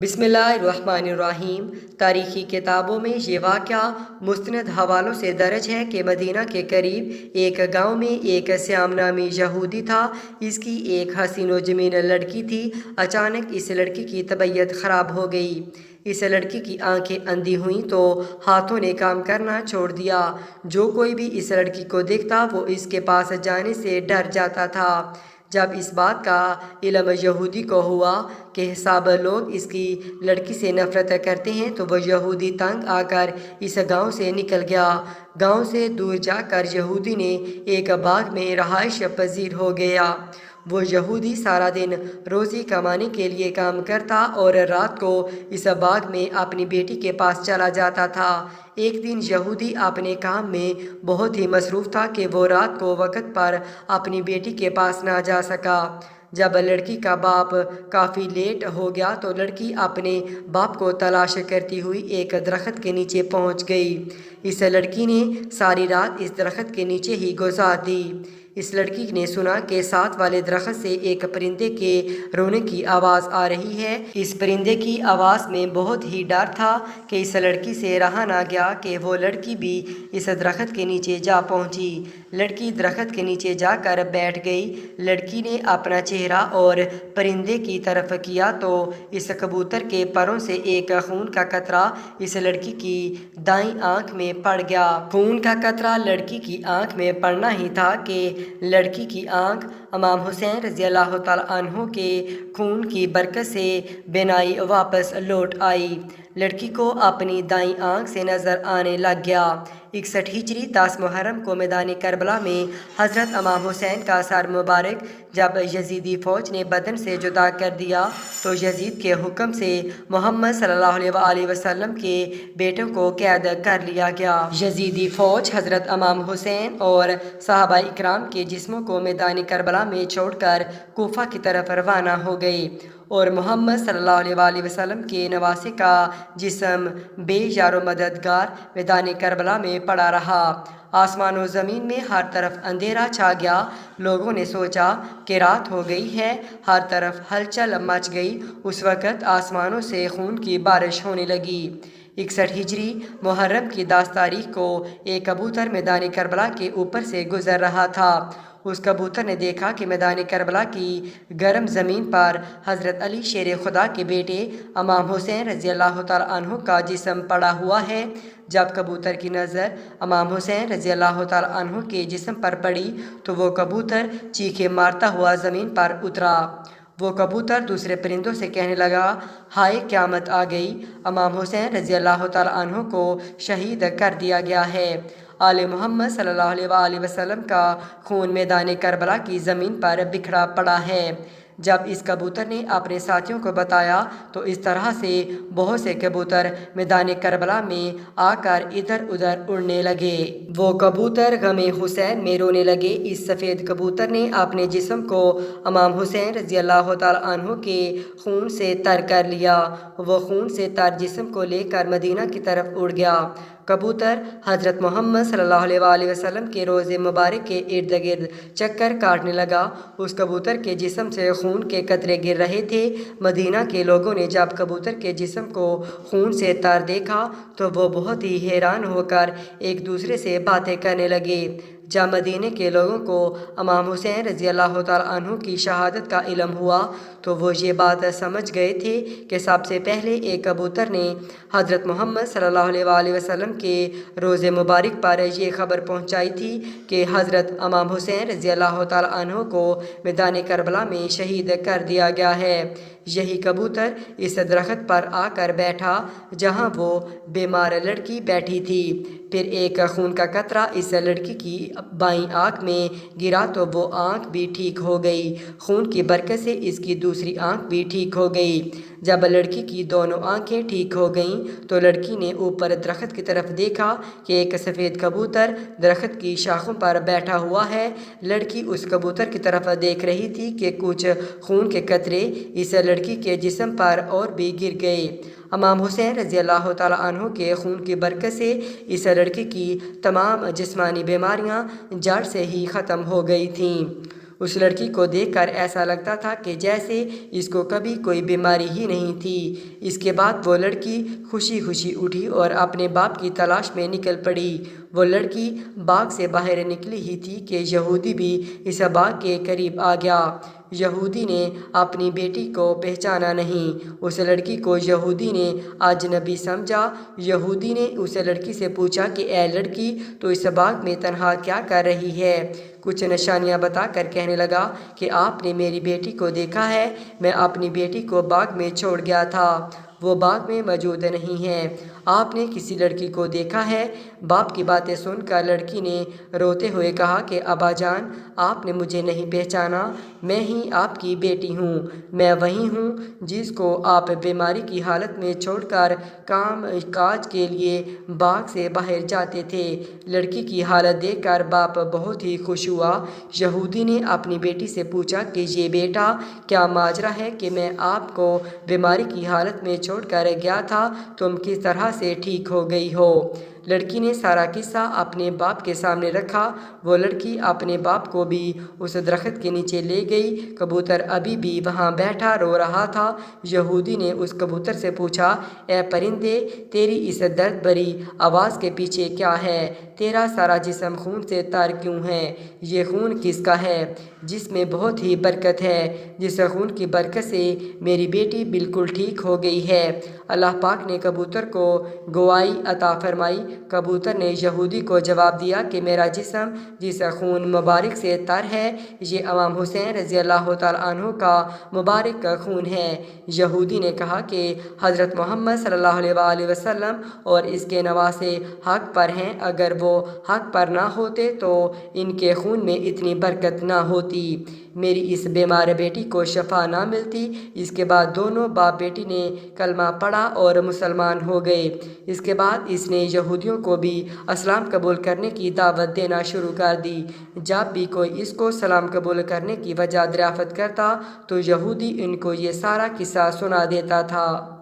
बिस्मिल्लाहिर्रहमानिर्रहीम। तारीख़ी किताबों में ये वाक़या मुस्तनद हवालों से दर्ज है कि मदीना के करीब एक गांव में एक श्याम नामी यहूदी था। इसकी एक हसीन व जमीन लड़की थी। अचानक इस लड़की की तबीयत ख़राब हो गई। इस लड़की की आंखें अंधी हुईं तो हाथों ने काम करना छोड़ दिया। जो कोई भी इस लड़की को देखता वो इसके पास जाने से डर जाता था। जब इस बात का इल्म यहूदी को हुआ कि सब लोग इसकी लड़की से नफ़रत करते हैं तो वह यहूदी तंग आकर इस गांव से निकल गया। गांव से दूर जाकर यहूदी ने एक बाग में रहाइश पजीर हो गया। वो यहूदी सारा दिन रोज़ी कमाने के लिए काम करता और रात को इस बाग में अपनी बेटी के पास चला जाता था। एक दिन यहूदी अपने काम में बहुत ही मसरूफ़ था कि वो रात को वक़्त पर अपनी बेटी के पास ना जा सका। जब लड़की का बाप काफ़ी लेट हो गया तो लड़की अपने बाप को तलाश करती हुई एक दरख्त के नीचे पहुंच गई। इस लड़की ने सारी रात इस दरख्त के नीचे ही गुजार दी। इस लड़की ने सुना कि साथ वाले दरख्त से एक परिंदे के रोने की आवाज़ आ रही है। इस परिंदे की आवाज़ में बहुत ही डर था कि इस लड़की से रहा ना गया कि वो लड़की भी इस दरख्त के नीचे जा पहुंची। लड़की दरख्त के नीचे जाकर बैठ गई। लड़की ने अपना चेहरा और परिंदे की तरफ किया तो इस कबूतर के परों से एक खून का कतरा इस लड़की की दाईं आंख में पड़ गया। खून का कतरा लड़की की आंख में पड़ना ही था कि लड़की की आंख इमाम हुसैन रज़ी अल्लाह तआला अन्हु के खून की बरकत से बिनाई वापस लौट आई। लड़की को अपनी दाईं आंख से नज़र आने लग गया। 61 हिजरी 10 मुहर्रम को मैदान करबला में हज़रत इमाम हुसैन का सर मुबारक जब यजीदी फ़ौज ने बदन से जुदा कर दिया तो यजीद के हुक्म से मोहम्मद सल्लल्लाहु अलैहि वसल्लम के बेटों को कैद कर लिया गया। यजीदी फ़ौज हज़रत इमाम हुसैन और सहाबा इकराम के जिस्मों को मैदान करबला में छोड़कर कूफा की तरफ रवाना हो गई और मोहम्मद सल्लल्लाहु अलैहि वसल्लम के नवासे का जिस्म बेयारो मददगार मैदान करबला में पड़ा रहा। आसमान और ज़मीन में हर तरफ अंधेरा छा गया। लोगों ने सोचा कि रात हो गई है। हर तरफ हलचल मच गई। उस वक़्त आसमानों से खून की बारिश होने लगी। 61 हिजरी मुहर्रम की 10 तारीख को एक कबूतर मैदान करबला के ऊपर से गुजर रहा था। उस कबूतर ने देखा कि मैदान करबला की गर्म ज़मीन पर हज़रत अली शेर खुदा के बेटे इमाम हुसैन रज़ी अल्लाह तआला अन्हु का जिस्म पड़ा हुआ है। जब कबूतर की नज़र इमाम हुसैन रज़ी अल्लाह तआला अन्हु के जिस्म पर पड़ी तो वो कबूतर चीखे मारता हुआ ज़मीन पर उतरा। वो कबूतर दूसरे परिंदों से कहने लगा, हाय क़यामत आ गई, इमाम हुसैन रज़ी अल्लाह तआला अन्हु को शहीद कर दिया गया है। आले मोहम्मद सल्लल्लाहु अलैहि वसल्लम का खून मैदान करबला की ज़मीन पर बिखरा पड़ा है। जब इस कबूतर ने अपने साथियों को बताया तो इस तरह से बहुत से कबूतर मैदान करबला में आकर इधर उधर उड़ने लगे। वो कबूतर गमे हुसैन में रोने लगे। इस सफ़ेद कबूतर ने अपने जिस्म को इमाम हुसैन रज़ी अल्लाह तआला अन्हु के खून से तर कर लिया। वो खून से तर जिस्म को लेकर मदीना की तरफ उड़ गया। कबूतर हज़रत मोहम्मद सल्लल्लाहु अलैहि वसल्लम के रोज़े मुबारक के इर्द गिर्द चक्कर काटने लगा। उस कबूतर के जिस्म से खून के कतरे गिर रहे थे। मदीना के लोगों ने जब कबूतर के जिस्म को खून से तर देखा तो वो बहुत ही हैरान होकर एक दूसरे से बातें करने लगे। जब मदीने के लोगों को इमाम हुसैन रज़ी अल्लाह तआला अन्हु की शहादत का इल्म हुआ तो वो ये बात समझ गए थे कि सबसे पहले एक कबूतर ने हज़रत मोहम्मद सल्लल्लाहु अलैहि वसल्लम के रोज़े मुबारक पर ये ख़बर पहुँचाई थी कि हज़रत इमाम हुसैन रज़ी अल्लाह तआला अन्हु को मैदान करबला में शहीद कर दिया गया है। यही कबूतर इस दरख्त पर आकर बैठा जहाँ वो बीमार लड़की बैठी थी। फिर एक खून का कतरा इस लड़की की बाईं आँख में गिरा तो वो आँख भी ठीक हो गई। खून की बरकत से इसकी दूसरी आँख भी ठीक हो गई। जब लड़की की दोनों आँखें ठीक हो गईं तो लड़की ने ऊपर दरख्त की तरफ देखा कि एक सफ़ेद कबूतर दरख्त की शाखों पर बैठा हुआ है। लड़की उस कबूतर की तरफ देख रही थी कि कुछ खून के कतरे इस लड़की के जिस्म पर और भी गिर गए। इमाम हुसैन रज़ी अल्लाह तआला अन्हु के खून की बरकत से इस लड़की की तमाम जिस्मानी बीमारियां जड़ से ही ख़त्म हो गई थीं। उस लड़की को देखकर ऐसा लगता था कि जैसे इसको कभी कोई बीमारी ही नहीं थी। इसके बाद वो लड़की खुशी खुशी उठी और अपने बाप की तलाश में निकल पड़ी। वो लड़की बाग से बाहर निकली ही थी कि यहूदी भी इस बाग के करीब आ गया। यहूदी ने अपनी बेटी को पहचाना नहीं। उस लड़की को यहूदी ने अजनबी समझा। यहूदी ने उस लड़की से पूछा कि ए लड़की, तो इस बाग में तन्हा क्या कर रही है? कुछ निशानियां बताकर कहने लगा कि आपने मेरी बेटी को देखा है, मैं अपनी बेटी को बाग में छोड़ गया था, वो बाग में मौजूद नहीं है। आपने किसी लड़की को देखा है? बाप की बातें सुनकर लड़की ने रोते हुए कहा कि अब्बा जान, आपने मुझे नहीं पहचाना, मैं ही आपकी बेटी हूँ। मैं वही हूँ जिसको आप बीमारी की हालत में छोड़कर काम काज के लिए बाग से बाहर जाते थे। लड़की की हालत देखकर बाप बहुत ही खुश हुआ। यहूदी ने अपनी बेटी से पूछा कि ये बेटा, क्या माजरा है कि मैं आपको बीमारी की हालत में छोड़कर गया था, तुम किस तरह से ठीक हो गई हो? लड़की ने सारा किस्सा अपने बाप के सामने रखा। वो लड़की अपने बाप को भी उस दरख्त के नीचे ले गई। कबूतर अभी भी वहाँ बैठा रो रहा था। यहूदी ने उस कबूतर से पूछा, ए परिंदे, तेरी इस दर्द भरी आवाज़ के पीछे क्या है? तेरा सारा जिस्म खून से तर क्यों है? ये खून किसका है? जिसमें बहुत ही बरकत है, जिस खून की बरकत से मेरी बेटी बिल्कुल ठीक हो गई है। अल्लाह पाक ने कबूतर को गवाही अता फरमाई। कबूतर ने यहूदी को जवाब दिया कि मेरा जिस्म जिस खून मुबारक से तर है, ये इमाम हुसैन रज़ी अल्लाह तआला अन्हु का मुबारक खून है। यहूदी ने कहा कि हज़रत मोहम्मद सल्लल्लाहु अलैहि वसल्लम और इसके नवासे हक़ पर हैं, अगर वो हक़ पर ना होते तो इनके खून में इतनी बरकत ना होती, मेरी इस बीमार बेटी को शफा ना मिलती। इसके बाद दोनों बाप बेटी ने कलमा पढ़ा और मुसलमान हो गए। इसके बाद इसने यहूदियों को भी इस्लाम कबूल करने की दावत देना शुरू कर दी। जब भी कोई इसको सलाम कबूल करने की वजह दरियाफ़त करता तो यहूदी इनको ये सारा किस्सा सुना देता था।